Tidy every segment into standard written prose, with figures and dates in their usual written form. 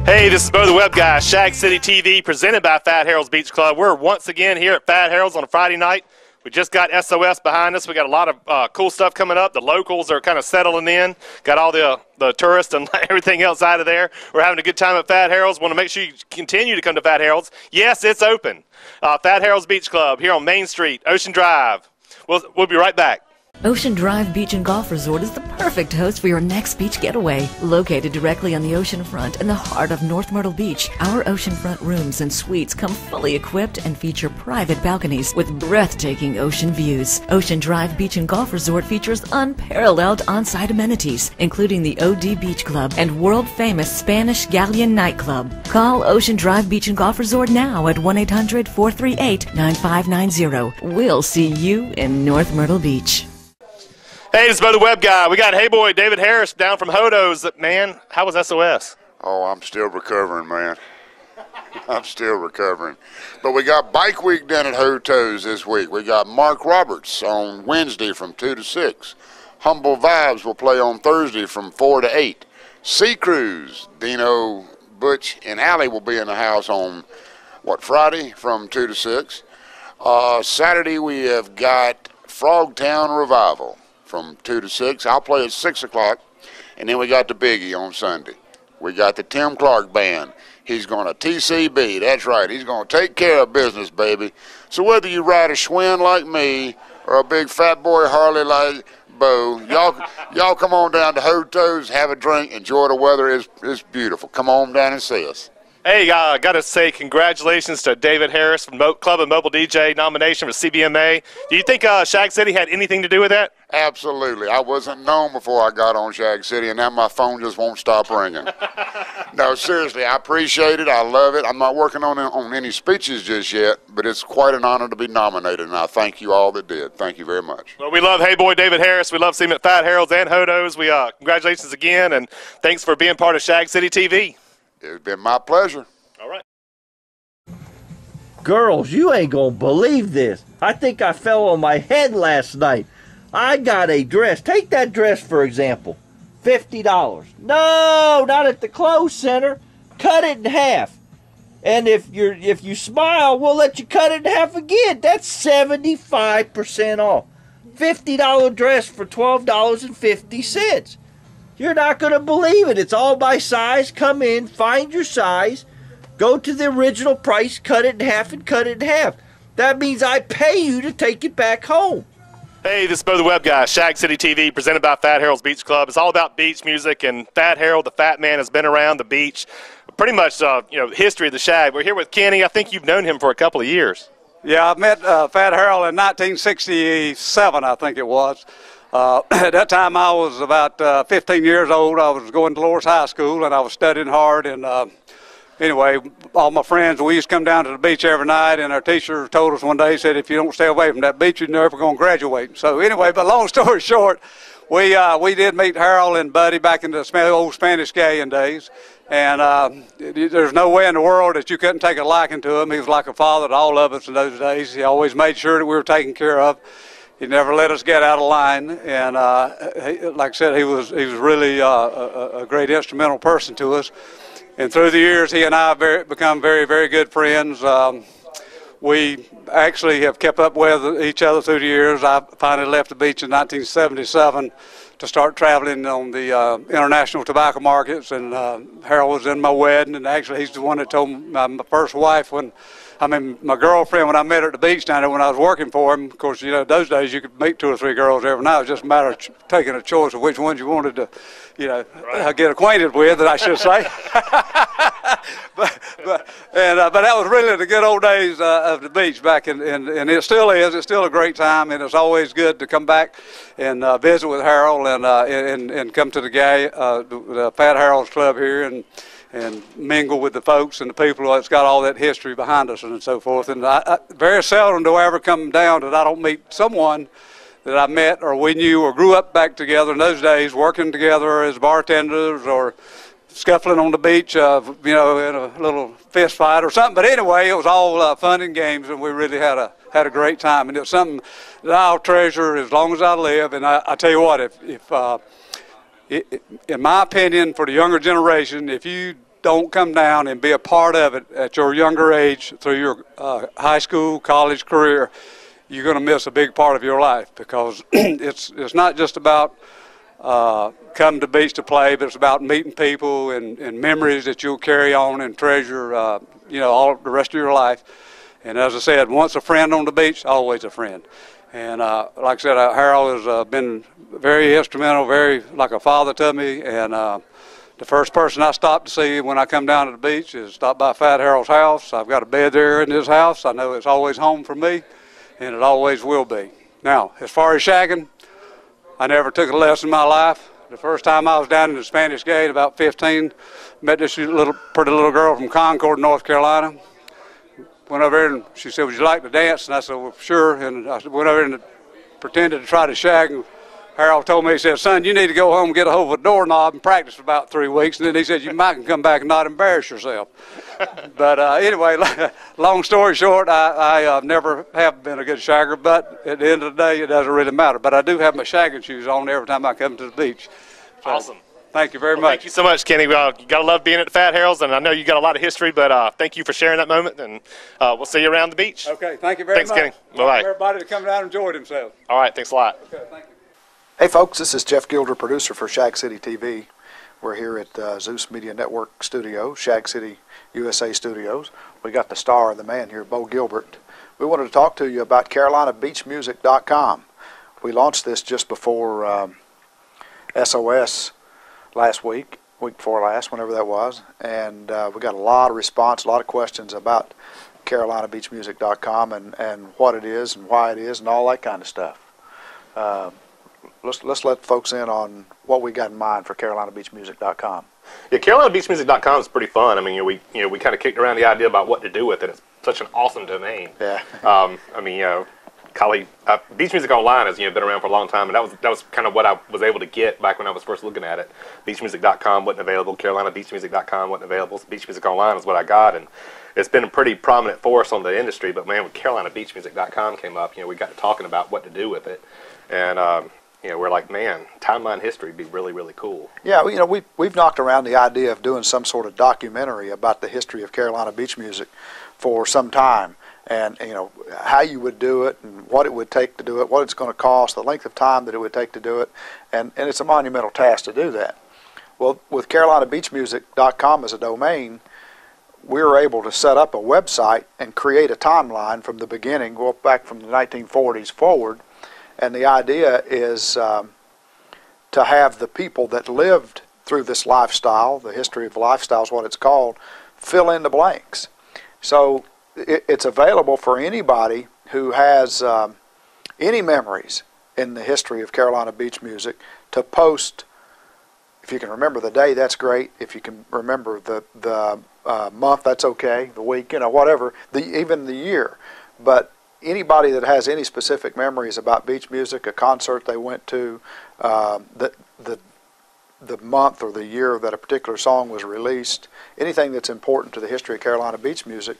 Hey, this is Bo the Web Guy, Shag City TV, presented by Fat Harold's Beach Club. We're once again here at Fat Harold's on a Friday night. We just got SOS behind us. We got a lot of cool stuff coming up. The locals are kind of settling in. Got all the tourists and everything else out of there. We're having a good time at Fat Harold's. Want to make sure you continue to come to Fat Harold's. Yes, it's open. Fat Harold's Beach Club here on Main Street, Ocean Drive. We'll be right back. Ocean Drive Beach and Golf Resort is the perfect host for your next beach getaway. Located directly on the ocean front in the heart of North Myrtle Beach, our oceanfront rooms and suites come fully equipped and feature private balconies with breathtaking ocean views. Ocean Drive Beach and Golf Resort features unparalleled on-site amenities, including the OD Beach Club and world-famous Spanish Galleon nightclub. Call Ocean Drive Beach and Golf Resort now at 1-800-438-9590. We'll see you in North Myrtle Beach. Hey, this is Bo the Web Guy. We got Hey Boy David Harris down from Hotos. Man, how was SOS? Oh, I'm still recovering, man. I'm still recovering. But we got Bike Week down at Hotos this week. We got Mark Roberts on Wednesday from 2 to 6. Humble Vibes will play on Thursday from 4 to 8. Sea Cruise, Dino, Butch, and Allie will be in the house on, Friday from 2 to 6. Saturday we have got Frogtown Revival from 2 to 6. I'll play at 6 o'clock. And then we got the Biggie on Sunday. We got the Tim Clark Band. He's going to TCB. That's right. He's going to take care of business, baby. So whether you ride a Schwinn like me or a big fat boy Harley like Bo, y'all come on down to Hotos, have a drink, enjoy the weather. It's beautiful. Come on down and see us. Hey, I got to say congratulations to David Harris from Club and Mobile DJ nomination for CBMA. Do you think Shag City had anything to do with that? Absolutely. I wasn't known before I got on Shag City, and now my phone just won't stop ringing. No, seriously, I appreciate it. I love it. I'm not working on any speeches just yet, but it's quite an honor to be nominated, and I thank you all that did. Thank you very much. Well, we love Hey Boy David Harris. We love seeing him at Fat Harold's and Hotos. We congratulations again, and thanks for being part of Shag City TV. It's been my pleasure. All right. Girls, you ain't gonna believe this. I think I fell on my head last night. I got a dress. Take that dress, for example. $50. No, not at the clothes center. Cut it in half. And if you smile, we'll let you cut it in half again. That's 75% off. $50 dress for $12.50. You're not going to believe it. It's all by size. Come in, find your size, go to the original price, cut it in half, and cut it in half. That means I pay you to take it back home. Hey, this is Bo the Web Guy, Shag City TV, presented by Fat Harold's Beach Club. It's all about beach music, and Fat Harold, the fat man, has been around the beach. Pretty much, history of the Shag. We're here with Kenny. I think you've known him for a couple of years. Yeah, I met Fat Harold in 1967, I think it was. At that time, I was about 15 years old. I was going to Dolores High School, and I was studying hard. And anyway, all my friends, we used to come down to the beach every night, and our teacher told us one day, said, if you don't stay away from that beach, you're never going to graduate. So anyway, but long story short, we did meet Harold and Buddy back in the old Spanish Galleon days. And there's no way in the world that you couldn't take a liking to him. He was like a father to all of us in those days. He always made sure that we were taken care of. He never let us get out of line, and like I said, he was really a great instrumental person to us. And through the years, he and I have become very, very good friends. We actually have kept up with each other through the years. I finally left the beach in 1977 to start traveling on the international tobacco markets, and Harold was in my wedding, and actually he's the one that told my first wife my girlfriend, when I met her at the beach down there when I was working for him. Of course, those days you could meet 2 or 3 girls every night. It was just a matter of taking a choice of which ones you wanted to, get acquainted with, I should say. but that was really the good old days of the beach back and it still is. It's still a great time, and it's always good to come back and visit with Harold and come to the Fat Harold's Club here and mingle with the folks and the people that's got all that history behind us and so forth. And I very seldom do I ever come down that I don't meet someone that I met or we knew or grew up back together in those days, working together as bartenders or scuffling on the beach, in a little fist fight or something. But anyway, it was all fun and games, and we really had a great time. And it was something that I'll treasure as long as I live. And I tell you what, in my opinion, for the younger generation, if you don't come down and be a part of it at your younger age through your high school, college career, you're going to miss a big part of your life, because it's not just about coming to the beach to play, but it's about meeting people and memories that you'll carry on and treasure, all the rest of your life. And as I said, once a friend on the beach, always a friend. And like I said, Harold has been very instrumental, very like a father to me. And the first person I stop to see when I come down to the beach is stop by Fat Harold's house. I've got a bed there in his house. I know it's always home for me, and it always will be. Now, as far as shagging, I never took a lesson in my life. The first time I was down in the Spanish Gate, about 15, met this pretty little girl from Concord, North Carolina. Went over there and she said, "Would you like to dance?" And I said, "Well, sure." And I went over there and pretended to try to shag. And Harold told me, he said, "Son, you need to go home and get a hold of a doorknob and practice for about 3 weeks." And then he said, "You might can come back and not embarrass yourself." But anyway, long story short, I never have been a good shagger, but at the end of the day, it doesn't really matter. But I do have my shagging shoes on every time I come to the beach. So, awesome. Thank you very much. Thank you so much, Kenny. You got to love being at the Fat Harold's, and I know you got a lot of history, but thank you for sharing that moment, and we'll see you around the beach. Okay, thank you very much. Thanks, Kenny. Bye-bye. Everybody to come down and enjoy themselves. All right, thanks a lot. Okay, thank you. Hey folks, this is Jeff Gilder, producer for Shag City TV. We're here at Zeus Media Network Studio, Shag City USA Studios. We got the star, the man here, Bo Gilbert. We wanted to talk to you about CarolinaBeachMusic.com. We launched this just before SOS last week before last, whenever that was, and we got a lot of response, a lot of questions about CarolinaBeachMusic.com and what it is and why it is and all that kind of stuff. Let's let folks in on what we got in mind for CarolinaBeachMusic.com. Yeah, CarolinaBeachMusic.com is pretty fun. I mean, we kind of kicked around the idea about what to do with it. It's such an awesome domain. Yeah. I mean, Beach Music Online has been around for a long time, and that was kind of what I was able to get back when I was first looking at it. BeachMusic.com wasn't available. CarolinaBeachMusic.com wasn't available. So Beach Music Online is what I got, and it's been a pretty prominent force on the industry. But man, when CarolinaBeachMusic.com came up, we got to talking about what to do with it, and we're like, man, timeline history would be really, really cool. Yeah, we've knocked around the idea of doing some sort of documentary about the history of Carolina beach music for some time, and how you would do it and what it would take to do it, what it's going to cost, the length of time that it would take to do it, and it's a monumental task to do that. Well, with CarolinaBeachMusic.com as a domain, we were able to set up a website and create a timeline from the beginning, go back from the 1940s forward. And the idea is to have the people that lived through this lifestyle, the history of lifestyle is what it's called, fill in the blanks. So it's available for anybody who has any memories in the history of Carolina beach music to post. If you can remember the day, that's great. If you can remember the month, that's okay. The week, whatever, even the year. But anybody that has any specific memories about beach music, a concert they went to, the month or the year that a particular song was released, anything that's important to the history of Carolina beach music,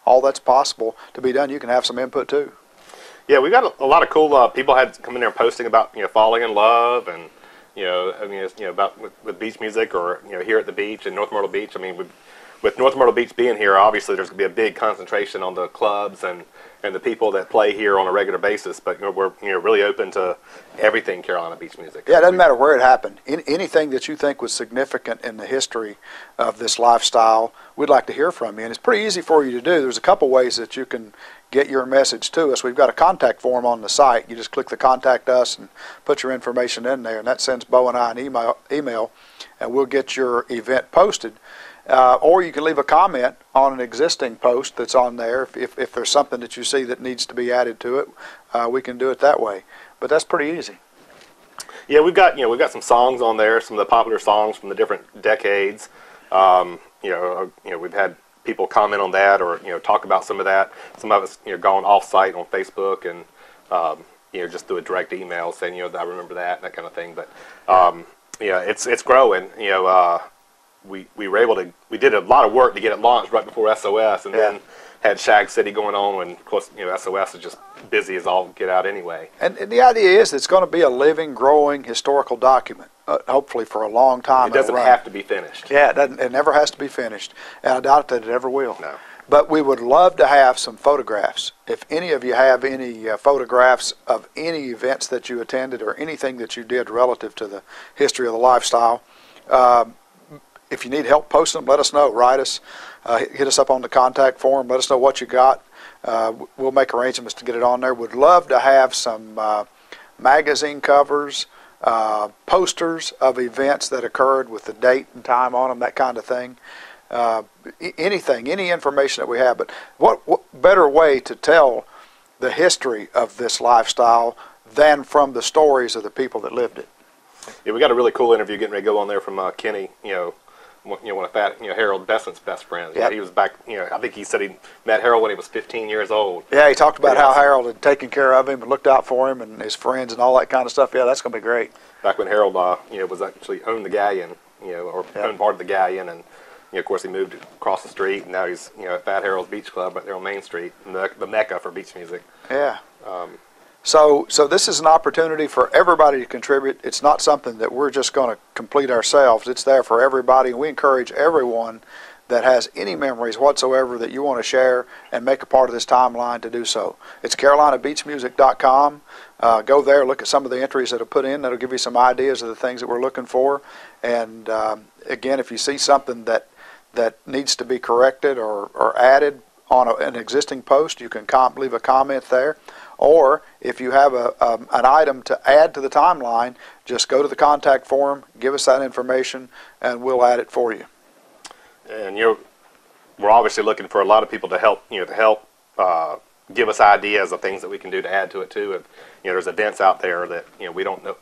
all that's possible to be done. You can have some input too. Yeah, we got a lot of cool people had come in there posting about falling in love and about with beach music or here at the beach in North Myrtle Beach. I mean, with North Myrtle Beach being here, obviously there's going to be a big concentration on the clubs and the people that play here on a regular basis. But we're really open to everything Carolina beach music. Yeah, it doesn't matter where it happened. Anything that you think was significant in the history of this lifestyle, we'd like to hear from you. And it's pretty easy for you to do. There's a couple ways that you can get your message to us. We've got a contact form on the site. You just click the Contact Us and put your information in there, and that sends Bo and I an email, and we'll get your event posted. Or you can leave a comment on an existing post that's on there. If there's something that you see that needs to be added to it, we can do it that way. But that's pretty easy. Yeah, we've got some songs on there, some of the popular songs from the different decades. We've had people comment on that or talk about some of that. Some of us gone off site on Facebook and just through a direct email saying I remember that kind of thing. But it's growing. we were able to, we did a lot of work to get it launched right before SOS, and then had Shag City going on when, of course, SOS is just busy as all get out anyway. And the idea is it's going to be a living, growing historical document, hopefully for a long time. It doesn't have to be finished. Yeah, it never has to be finished, and I doubt that it ever will. No. But we would love to have some photographs. If any of you have any photographs of any events that you attended or anything that you did relative to the history of the lifestyle, if you need help posting them, let us know. Write us, hit us up on the contact form. Let us know what you got. We'll make arrangements to get it on there. We'd love to have some magazine covers, posters of events that occurred with the date and time on them, that kind of thing. Anything, any information that we have. But what better way to tell the history of this lifestyle than from the stories of the people that lived it? Yeah, we got a really cool interview getting ready to go on there from Kenny, one of Harold Besant's best friends. Yep. He was back, I think he said he met Harold when he was 15 years old. Yeah, he talked about how Harold had taken care of him and looked out for him and his friends and all that kind of stuff. Yeah, that's going to be great. Back when Harold, was actually owned the Galleon, or owned part of the Galleon, and of course he moved across the street, and now he's at Fat Harold's Beach Club right there on Main Street, the mecca for beach music. Yeah. So this is an opportunity for everybody to contribute. It's not something that we're just going to complete ourselves. It's there for everybody, and we encourage everyone that has any memories whatsoever that you want to share and make a part of this timeline to do so. It's CarolinaBeachMusic.com. Go there, look at some of the entries that are put in. That'll give you some ideas of the things that we're looking for. And again, if you see something that needs to be corrected or added on an existing post, you can leave a comment there. Or if you have an item to add to the timeline, just go to the contact form, give us that information, and we'll add it for you. And we're obviously looking for a lot of people to help, give us ideas of things that we can do to add to it too. If there's events out there that we don't know,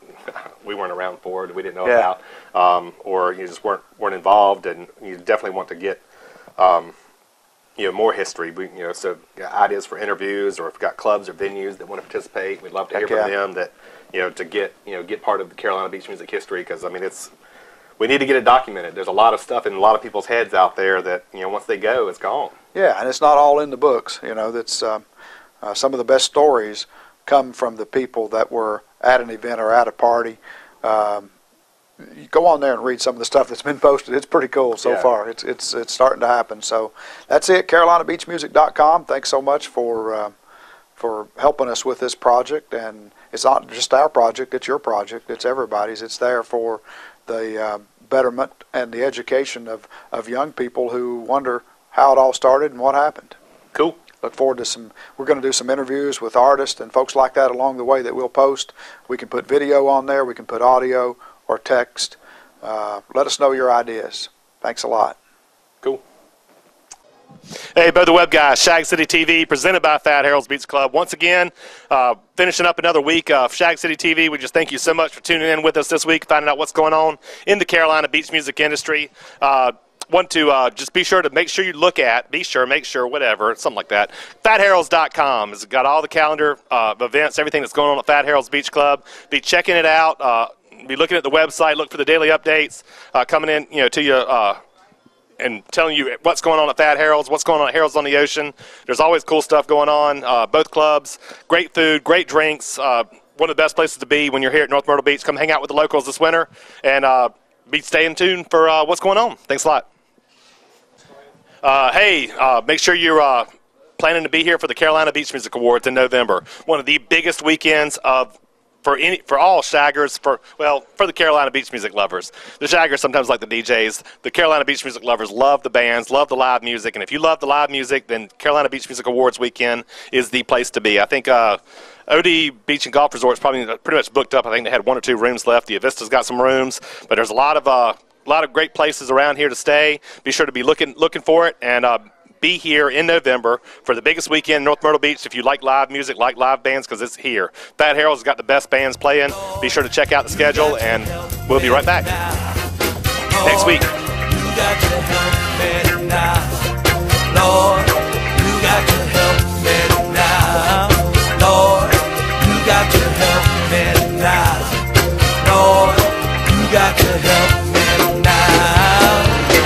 we weren't around for, we didn't know about, or you just weren't involved, and you definitely want to get more history. So ideas for interviews, or if we've got clubs or venues that want to participate, we'd love to hear from them. That to get part of the Carolina beach music history, because we need to get it documented. There's a lot of stuff in a lot of people's heads out there that once they go, it's gone. Yeah, and it's not all in the books. That's some of the best stories come from the people that were at an event or at a party. You go on there and read some of the stuff that's been posted. It's pretty cool so far. It's starting to happen. So that's it. CarolinaBeachMusic.com. Thanks so much for helping us with this project. And it's not just our project. It's your project. It's everybody's. It's there for the betterment and the education of young people who wonder how it all started and what happened. Cool. Look forward to we're going to do some interviews with artists and folks like that along the way that we'll post. We can put video on there. We can put audio or text. Let us know your ideas. Thanks a lot. Cool. Hey, Bo the Web Guy, Shag City TV, presented by Fat Harold's Beach Club. Once again, finishing up another week of Shag City TV. We just thank you so much for tuning in with us this week, finding out what's going on in the Carolina beach music industry. Want to just be sure to make sure you look at, whatever, something like that. FatHarolds.com has got all the calendar of events, everything that's going on at Fat Harold's Beach Club. Be checking it out. Be looking at the website. Look for the daily updates coming in, to you and telling you what's going on at Fat Harold's, what's going on at Harold's on the Ocean. There's always cool stuff going on. Both clubs, great food, great drinks. One of the best places to be when you're here at North Myrtle Beach. Come hang out with the locals this winter, and be staying tuned for what's going on. Thanks a lot. Make sure you're planning to be here for the Carolina Beach Music Awards in November. One of the biggest weekends for all shaggers, for the Carolina beach music lovers. The shaggers sometimes like the DJs. The Carolina beach music lovers love the bands, love the live music, and if you love the live music, then Carolina Beach Music Awards weekend is the place to be. I think OD Beach and Golf Resort is probably pretty much booked up. I think they had 1 or 2 rooms left. The Avista's got some rooms, but there's a lot of great places around here to stay. Be sure to be looking for it, and be here in November for the biggest weekend in North Myrtle Beach. If you like live music, like live bands, because it's here. Fat Harold's got the best bands playing. Be sure to check out the schedule, and we'll be right back next week. You got to help me now. Lord, you got to help me now. Lord, you got to help me now. Lord, you got to help me now.